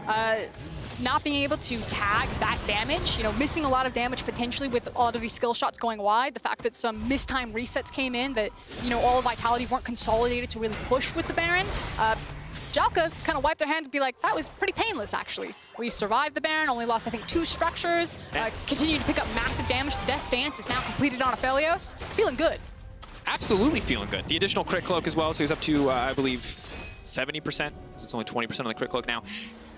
Not being able to tag that damage, you know, missing a lot of damage potentially with a lot of these skill shots going wide. The fact that some mistimed resets came in, that, you know, all of Vitality weren't consolidated to really push with the Baron. Schalke kind of wiped their hands and be like, that was pretty painless, actually. We survived the Baron, only lost, I think, 2 structures, continued to pick up massive damage. The Death Stance is now completed on Aphelios. Feeling good. Absolutely feeling good. The additional crit cloak as well, so he's up to, I believe, 70%. It's only 20% on the crit cloak now.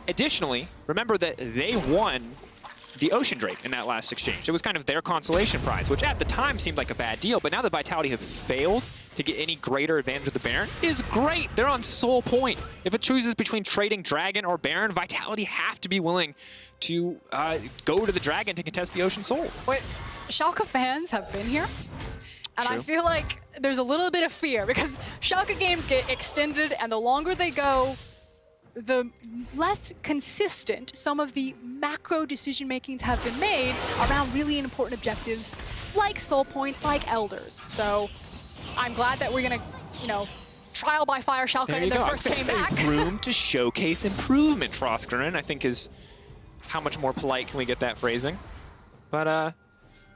Additionally, remember that they won the Ocean Drake in that last exchange. It was kind of their consolation prize, which at the time seemed like a bad deal, but now that Vitality have failed to get any greater advantage of the Baron, is great. They're on sole point. If it chooses between trading Dragon or Baron, Vitality have to be willing to go to the Dragon to contest the Ocean Soul. Wait, Schalke fans have been here, and True. I feel like there's a little bit of fear because Schalke games get extended, and the longer they go, the less consistent some of the macro decision makings have been made around really important objectives like soul points, like elders. So I'm glad that we're gonna, you know, trial by fire Schalke in their first game back. Room to showcase improvement, Froskurinn, I think is how much more polite can we get that phrasing. But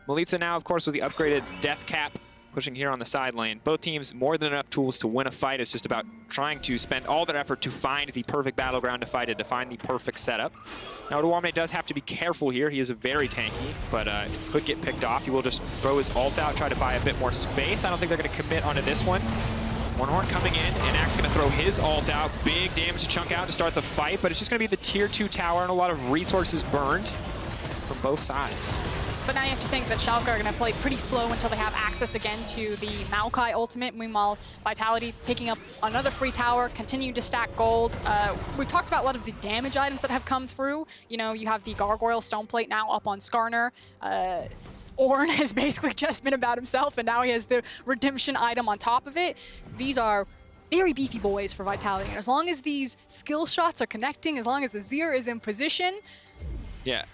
Milica now, of course, with the upgraded death cap, pushing here on the side lane. Both teams more than enough tools to win a fight. It's just about trying to spend all their effort to find the perfect battleground to fight it, to find the perfect setup. Now, Odoamne does have to be careful here. He is very tanky, but could get picked off. He will just throw his ult out, try to buy a bit more space. I don't think they're going to commit onto this one. Ornn coming in, and Innaxe going to throw his ult out. Big damage to chunk out to start the fight, but it's just going to be the tier 2 tower and a lot of resources burned from both sides. But now you have to think that Schalke are going to play pretty slow until they have access again to the Maokai ultimate. Meanwhile, Vitality picking up another free tower, continue to stack gold. We've talked about a lot of the damage items that have come through. You know, you have the Gargoyle Stone Plate now up on Skarner. Ornn has basically just been about himself, and now he has the redemption item on top of it. These are very beefy boys for Vitality. And as long as these skill shots are connecting, as long as Azir is in position. Yeah.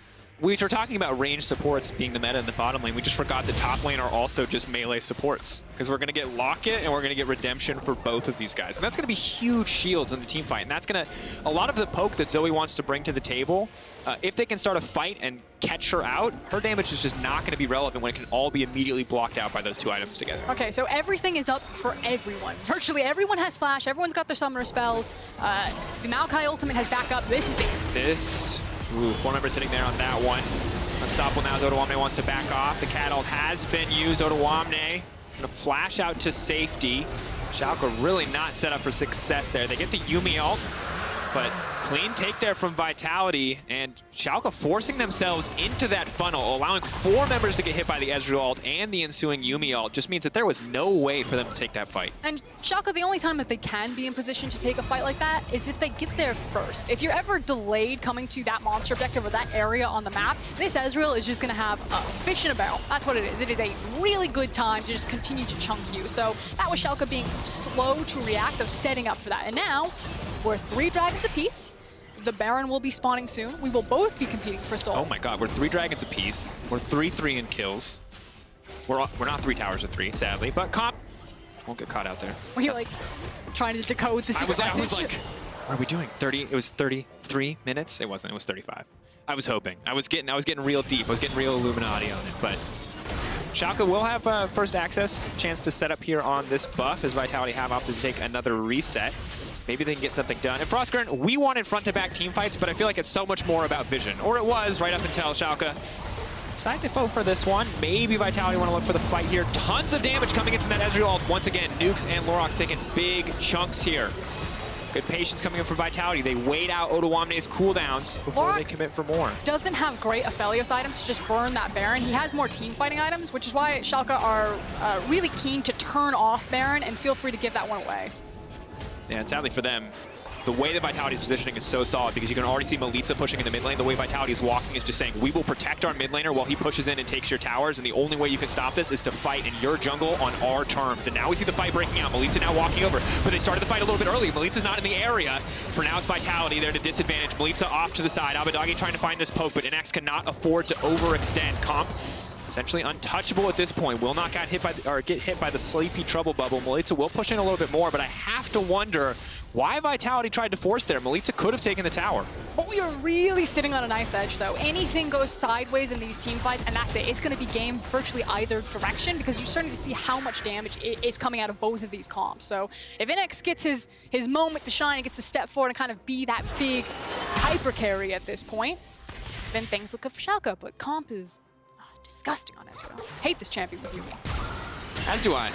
We were talking about range supports being the meta in the bottom lane. We just forgot the top lane are also just melee supports, because we're going to get Locket and we're going to get Redemption for both of these guys. And that's going to be huge shields in the team fight. And that's going to, a lot of the poke that Zoe wants to bring to the table, if they can start a fight and catch her out, her damage is just not going to be relevant when it can all be immediately blocked out by those 2 items together. Okay, so everything is up for everyone. Virtually everyone has flash, everyone's got their summoner spells. The Maokai ultimate has backup. This is it. This... Ooh, 4 members hitting there on that one. Unstoppable now as Odoamne wants to back off. The cat ult has been used. Odoamne is going to flash out to safety. Schalke really not set up for success there. They get the Yuumi ult, but clean take there from Vitality, and Schalke forcing themselves into that funnel, allowing 4 members to get hit by the Ezreal ult and the ensuing Yuumi ult. Just means that there was no way for them to take that fight. And Schalke, the only time that they can be in position to take a fight like that is if they get there first. If you're ever delayed coming to that monster objective or that area on the map, this Ezreal is just going to have a fish in a barrel. That's what it is. It is a really good time to just continue to chunk you. So that was Schalke being slow to react, of setting up for that. And now we're 3 dragons apiece. The Baron will be spawning soon. We will both be competing for soul. Oh my god, we're 3 dragons apiece. We're 3-3 in kills. We're not 3 towers of 3, sadly, but Comp won't get caught out there. Were you like trying to decode the secret message? I was like, what are we doing? 30? It was 33 minutes? It wasn't, it was 35. I was hoping. I was getting real deep. I was getting real Illuminati on it, but Schalke will have first access chance to set up here on this buff as Vitality have opted to take another reset. Maybe they can get something done. And Froskurinn, we wanted front-to-back team fights, but I feel like it's so much more about vision. Or it was right up until Schalke decided to vote for this one. Maybe Vitality want to look for the fight here. Tons of damage coming in from that Ezreal ult. Once again, Nukes and Lurox taking big chunks here. Good patience coming in for Vitality. They wait out Odoamne's cooldowns before they commit for more. Doesn't have great Aphelios items to just burn that Baron. He has more team fighting items, which is why Schalke are really keen to turn off Baron and feel free to give that one away. Yeah, and sadly for them, the way that Vitality's positioning is so solid because you can already see Milica pushing in the mid lane. The way Vitality is walking is just saying, we will protect our mid laner while he pushes in and takes your towers, and the only way you can stop this is to fight in your jungle on our terms. And now we see the fight breaking out. Milica now walking over, but they started the fight a little bit early. Milica's not in the area. For now, it's Vitality there to disadvantage. Milica off to the side. Abbedagge trying to find this poke, but Innaxe cannot afford to overextend. Comp essentially untouchable at this point. Will not get hit by the sleepy trouble bubble. Milica will push in a little bit more, but I have to wonder why Vitality tried to force there. Milica could have taken the tower. But we are really sitting on a knife's edge, though. Anything goes sideways in these team fights, and that's it. It's going to be game virtually either direction because you're starting to see how much damage is coming out of both of these comps. So if Innaxe gets his moment to shine and gets to step forward and kind of be that big hyper carry at this point, then things look good for Schalke. But comp is disgusting on Ezreal. Hate this champion with Yuumi. As do I.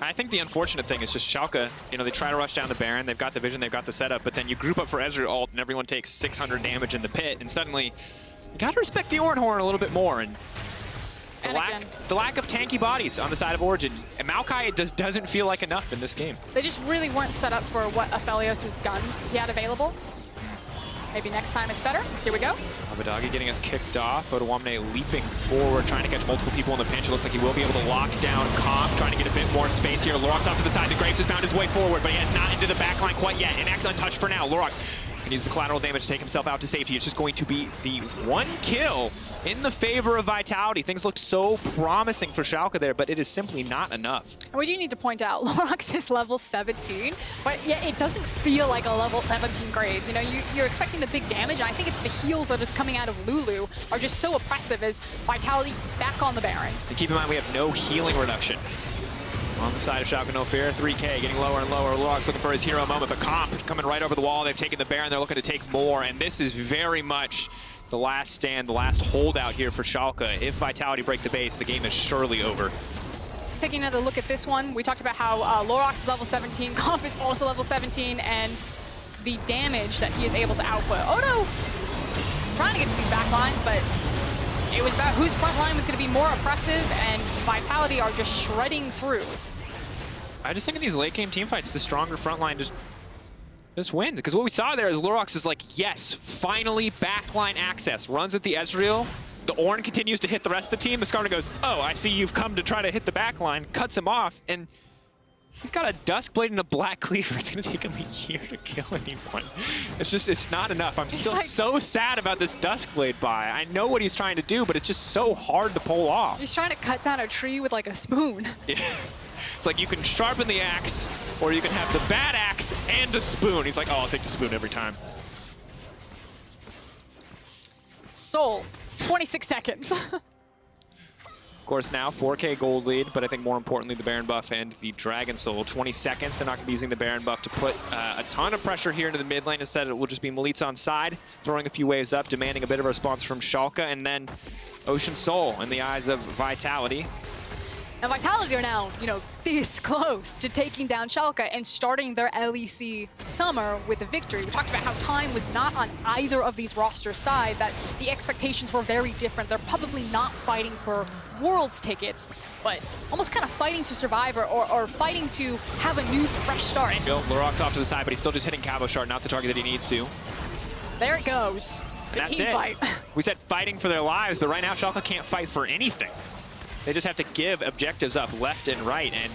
I think the unfortunate thing is just Schalke, you know, they try to rush down the Baron, they've got the vision, they've got the setup, but then you group up for Ezreal ult and everyone takes 600 damage in the pit, and suddenly you gotta respect the Ornn a little bit more. And the lack of tanky bodies on the side of Origin. And Maokai, it just doesn't feel like enough in this game. They just really weren't set up for what Aphelios' guns he had available. Maybe next time it's better. So here we go. Abbedagge getting us kicked off. Odoamne leaping forward, trying to catch multiple people in the pinch. It looks like he will be able to lock down Comp, trying to get a bit more space here. Lurox off to the side. The Graves has found his way forward, but he has not into the backline quite yet. Innaxe untouched for now. Lurox can use the collateral damage to take himself out to safety. It's just going to be the one kill in the favor of Vitality. Things look so promising for Schalke there, but it is simply not enough. And we do need to point out, Lurox is level 17, but yeah, it doesn't feel like a level 17 Graves. You know, you're expecting the big damage, and I think it's the heals that it's coming out of Lulu are just so oppressive as Vitality back on the Baron. And keep in mind, we have no healing reduction. On the side of Schalke, no fear. 3K getting lower and lower. Lurox looking for his hero moment, but Comp coming right over the wall. They've taken the Baron. They're looking to take more, and this is very much the last stand, the last holdout here for Schalke. If Vitality break the base, the game is surely over. Taking another look at this one, we talked about how Lurox is level 17, Comp is also level 17, and the damage that he is able to output. Odo trying to get to these back lines, but it was about whose front line was going to be more oppressive, and Vitality are just shredding through. I just think in these late game team fights, the stronger front line just wins. Because what we saw there is Lurox is like, yes, finally backline access. Runs at the Ezreal. The Ornn continues to hit the rest of the team. The Skarner goes, oh, I see you've come to try to hit the backline. Cuts him off, and he's got a Duskblade and a Black Cleaver. It's going to take him a year to kill anyone. It's just, it's not enough. I'm still so sad about this Duskblade buy. I know what he's trying to do, but it's just so hard to pull off. He's trying to cut down a tree with like a spoon. Yeah. It's like you can sharpen the axe, or you can have the bad axe and a spoon. He's like, oh, I'll take the spoon every time. Soul, 26 seconds. Of course, now 4K gold lead, but I think more importantly, the Baron buff and the Dragon Soul. 20 seconds. They're not going to be using the Baron buff to put a ton of pressure here into the mid lane. Instead, it will just be Milica on side, throwing a few waves up, demanding a bit of a response from Schalke, and then Ocean Soul in the eyes of Vitality. And Vitality are now, you know, this close to taking down Schalke and starting their LEC summer with a victory. We talked about how time was not on either of these rosters' side, that the expectations were very different. They're probably not fighting for Worlds tickets, but almost kind of fighting to survive or fighting to have a new, fresh start. Lurox off to the side, but he's still just hitting Cabochard, not the target that he needs to. There it goes. The team fight. We said fighting for their lives, but right now Schalke can't fight for anything. They just have to give objectives up left and right, and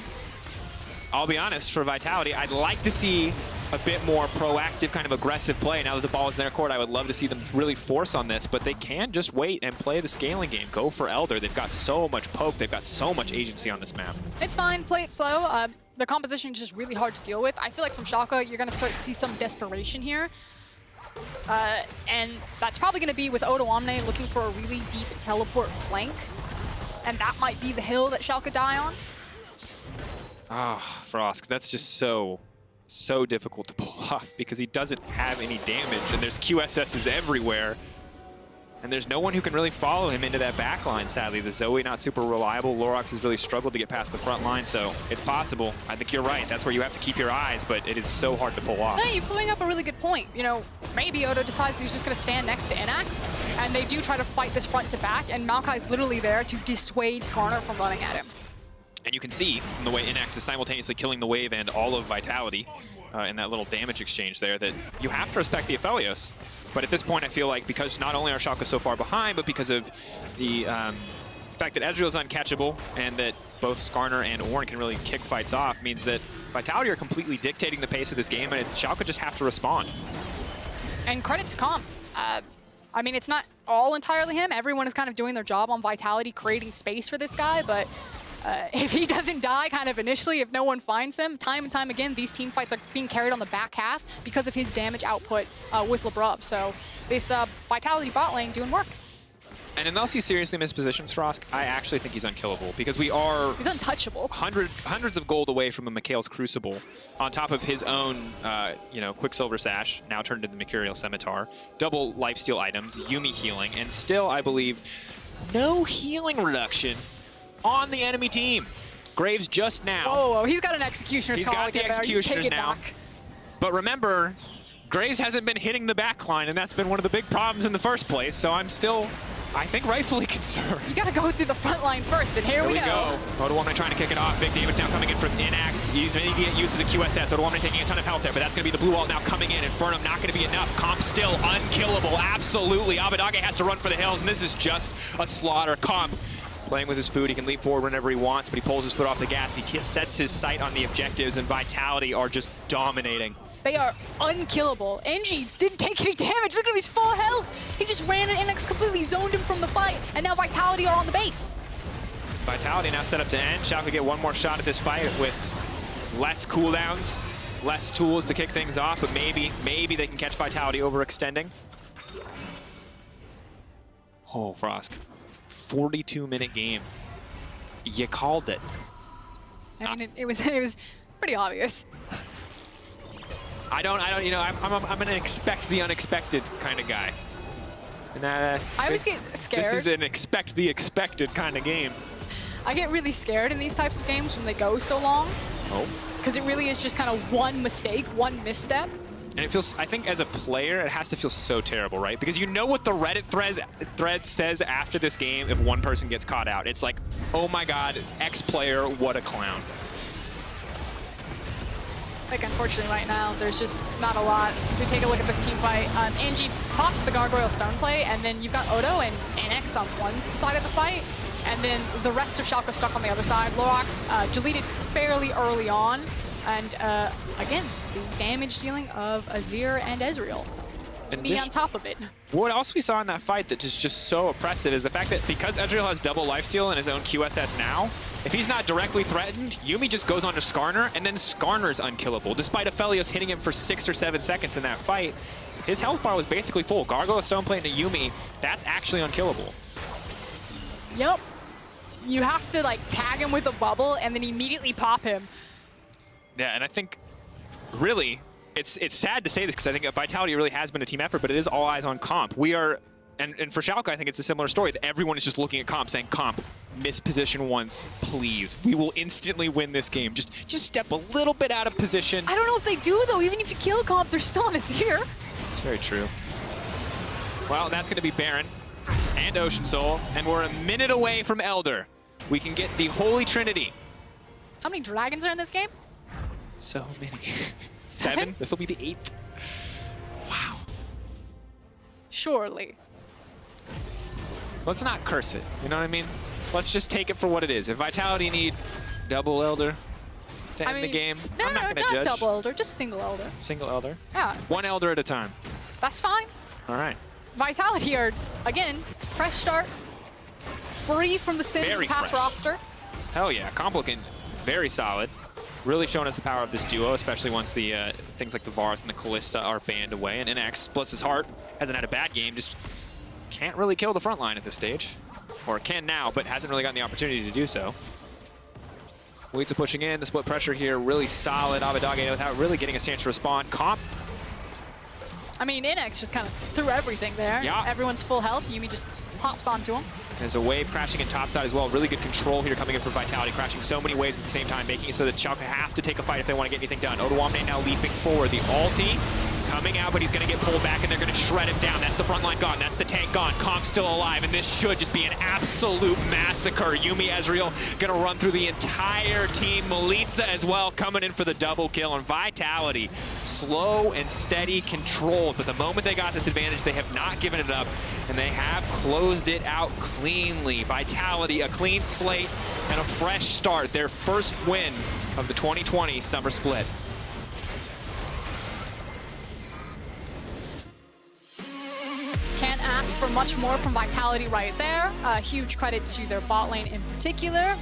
I'll be honest, for Vitality, I'd like to see a bit more proactive, kind of aggressive play. Now that the ball is in their court, I would love to see them really force on this, but they can just wait and play the scaling game. Go for Elder. They've got so much poke. They've got so much agency on this map. It's fine. Play it slow. The composition is just really hard to deal with. I feel like from Schalke, you're going to start to see some desperation here. And that's probably going to be with Odoamne looking for a really deep teleport flank. And that might be the hill that Schalke die on. Ah, Frosk, that's just so difficult to pull off because he doesn't have any damage and there's QSSs everywhere. And there's no one who can really follow him into that back line, sadly. The Zoe not super reliable. Lurox has really struggled to get past the front line, so it's possible. I think you're right. That's where you have to keep your eyes, but it is so hard to pull off. No, you're pulling up a really good point. You know, maybe Odo decides he's just going to stand next to Innaxe, and they do try to fight this front to back, and Maokai's literally there to dissuade Skarner from running at him. And you can see from the way Innaxe is simultaneously killing the wave and all of Vitality in that little damage exchange there that you have to respect the Aphelios. But at this point, I feel like because not only are Schalke so far behind, but because of the fact that Ezreal is uncatchable and that both Skarner and Ornn can really kick fights off means that Vitality are completely dictating the pace of this game, and Schalke just have to respond. And credit to Comp. I mean, it's not all entirely him. Everyone is kind of doing their job on Vitality, creating space for this guy, but if he doesn't die kind of initially, if no one finds him, time and time again, these team fights are being carried on the back half because of his damage output with Labrov. So this Vitality bot lane doing work. And unless he seriously mispositions Frosk, I actually think he's unkillable because we are... He's untouchable. Hundreds of gold away from a Mikhail's Crucible on top of his own, you know, Quicksilver Sash, now turned into Mercurial Scimitar, double lifesteal items, Yuumi healing, and still, I believe, no healing reduction on the enemy team. Graves just now. Whoa, he's got an Executioner's He's call. got the Executioners now. But remember, Graves hasn't been hitting the back line, and that's been one of the big problems in the first place, so I'm still, I think, rightfully concerned. You gotta go through the front line first, and here we go. Odoamne trying to kick it off. Big damage now coming in from Innaxe. He's going to get used to the QSS. Odoamne taking a ton of help there, but that's going to be the blue wall now coming in. Inferno not going to be enough. Comp still unkillable. Absolutely. Abbedagge has to run for the hills, and this is just a slaughter. Comp playing with his food. He can leap forward whenever he wants, but he pulls his foot off the gas. He sets his sight on the objectives, and Vitality are just dominating. They are unkillable. NG didn't take any damage. Look at his full health. He just ran and Innaxe completely zoned him from the fight, and now Vitality are on the base. Vitality now set up to end. Schalke get one more shot at this fight with less cooldowns, less tools to kick things off, but maybe they can catch Vitality overextending. Oh, Frosk. 42-minute game. You called it. I mean, it was pretty obvious. I don't, you know, I'm an expect the unexpected kind of guy. And I always get scared. This is an expect the expected kind of game. I get really scared in these types of games when they go so long. Oh. Because it really is just kind of one mistake, one misstep. And it feels, I think as a player, it has to feel so terrible, right? Because you know what the Reddit thread says after this game if one person gets caught out. It's like, oh my god, X player, what a clown. Like, unfortunately, right now, there's just not a lot. As we take a look at this team fight, Angie pops the Gargoyle Stone play, and then you've got Odo and Innaxe on one side of the fight, and then the rest of Schalke stuck on the other side. Lurox deleted fairly early on, and again, the damage dealing of Azir and Ezreal. Be on top of it. What else we saw in that fight that is just so oppressive is the fact that because Ezreal has double lifesteal in his own QSS now, if he's not directly threatened, Yuumi just goes on to Skarner, and then Skarner's unkillable. Despite Aphelios hitting him for 6 or 7 seconds in that fight, his health bar was basically full. Gargoyle Stoneplate into Yuumi, that's actually unkillable. Yep. You have to, like, tag him with a bubble and then immediately pop him. Yeah, and I think, really, it's sad to say this because I think Vitality really has been a team effort, but it is all eyes on Comp. We are, and for Schalke, I think it's a similar story, that everyone is just looking at Comp saying, Comp, miss position once, please. We will instantly win this game. Just step a little bit out of position. I don't know if they do, though. Even if you kill Comp, they're still on Azir. That's very true. Well, that's going to be Baron and Ocean Soul, and we're a minute away from Elder. We can get the Holy Trinity. How many dragons are in this game? So many. 7? This will be the 8th. Wow. Surely. Let's not curse it, you know what I mean? Let's just take it for what it is. If Vitality need double Elder to end the game, no, I'm not going to judge. Double Elder, just single Elder. Single Elder? Yeah. One Elder at a time. That's fine. All right. Vitality are, again, fresh start, free from the sins of the past roster. Hell yeah, Complican, very solid. Really showing us the power of this duo, especially once the things like the Varus and the Callista are banned away. And Innaxe, bless his heart, hasn't had a bad game, just can't really kill the front line at this stage. Or can now, but hasn't really gotten the opportunity to do so. Milica pushing in, the split pressure here, really solid. Abbedagge without really getting a chance to respond. Comp I mean, Innaxe just kind of threw everything there. Yeah. Everyone's full health. Yuumi just hops onto him. There's a wave crashing in topside as well. Really good control here coming in for Vitality, crashing so many waves at the same time, making it so that Schalke have to take a fight if they want to get anything done. Odoamne now leaping forward. The ulti coming out, but he's going to get pulled back, and they're going to shred him down. That's the front line gone. That's the tank gone. Comp's still alive, and this should just be an absolute massacre. Yuumi Ezreal going to run through the entire team. Milica as well coming in for the double kill, and Vitality slow and steady controlled. But the moment they got this advantage, they have not given it up, and they have closed it out cleanly. Vitality, a clean slate and a fresh start. Their first win of the 2020 Summer Split. Can't ask for much more from Vitality right there. Huge credit to their bot lane in particular.